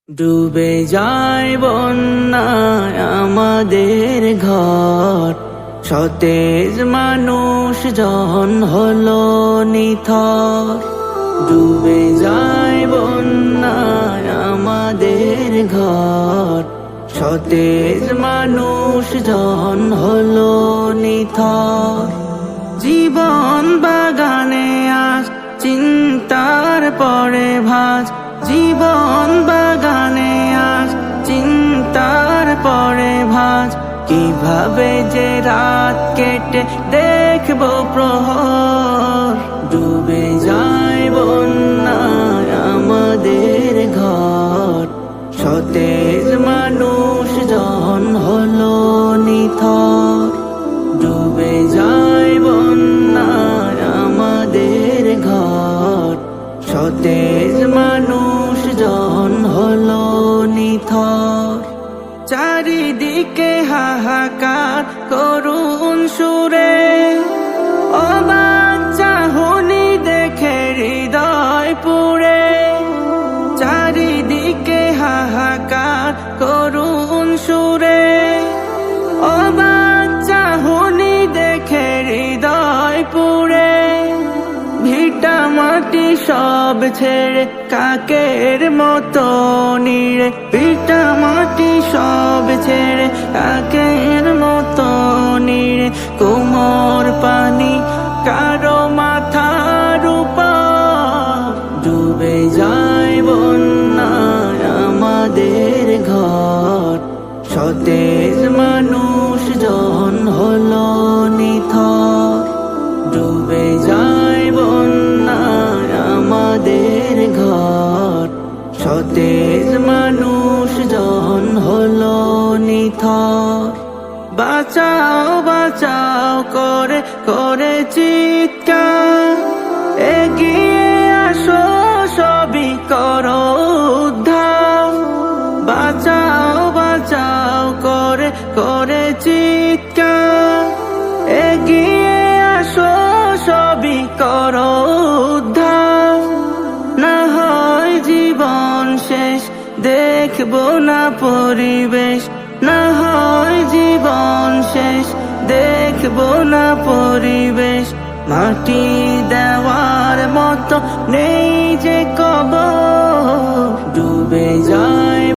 ডুবে যায় বন্যায় আমাদের ঘর, সতেজ মানুষ জন হলো নিথর। ডুবে যায় বন্যায় আমাদের ঘর, সতেজ মানুষ জন হলো নিথর। জীবন বাগানে আজ চিন্তার পরে ভাজ, জীবন বাগানে আজ চিন্তার পরে ভাজ। কিভাবে যে রাত কেটে দেখবো প্রহর, ডুবে যায় বন্যায় আমাদের ঘর, সতেজ মানুষ জন হলো নিথর। ডুবে যায় বন্যায় আমাদের ঘর, সতেজ মানুষ জন হলো নিথর। চারিদিকে হাহাকার করুণ সুরে, অবাক চাহনি দেখে হৃদয় পুড়ে। চারিদিকে হাহাকার করুণ সুরে, অবাক চাহনি দেখে হৃদয় পুড়ে। ভিটা মাটি সব ছেড়ে কাকের মতো নিড়ে, ভিটা মাটি সব ছেড়ে কাকের মতো নিড়ে। কোমর পানি কারো মাথার উপর, ডুবে যায় বন্যায় আমাদের ঘর, সতেজ মানুষ জন হলো নিথর। ডুবে যায় বন্যায় আমাদের ঘর, সতেজ মানুষ জন হলো নিথর। বাঁচাও বাঁচাও করে করে চিৎকার, এগিয়ে আসো সবই করো উদ্ধার। বাঁচাও বাঁচাও করে করে চিৎকার, এগিয়ে আসো সবই করো উদ্ধার। না হয় জীবন শেষ দেখবো না পরিবেশ, না হয় জীবন শেষ দেখবো না পরিবেশ। মাটি দেওয়ার মতো নেই যে কবর, ডুবে যায়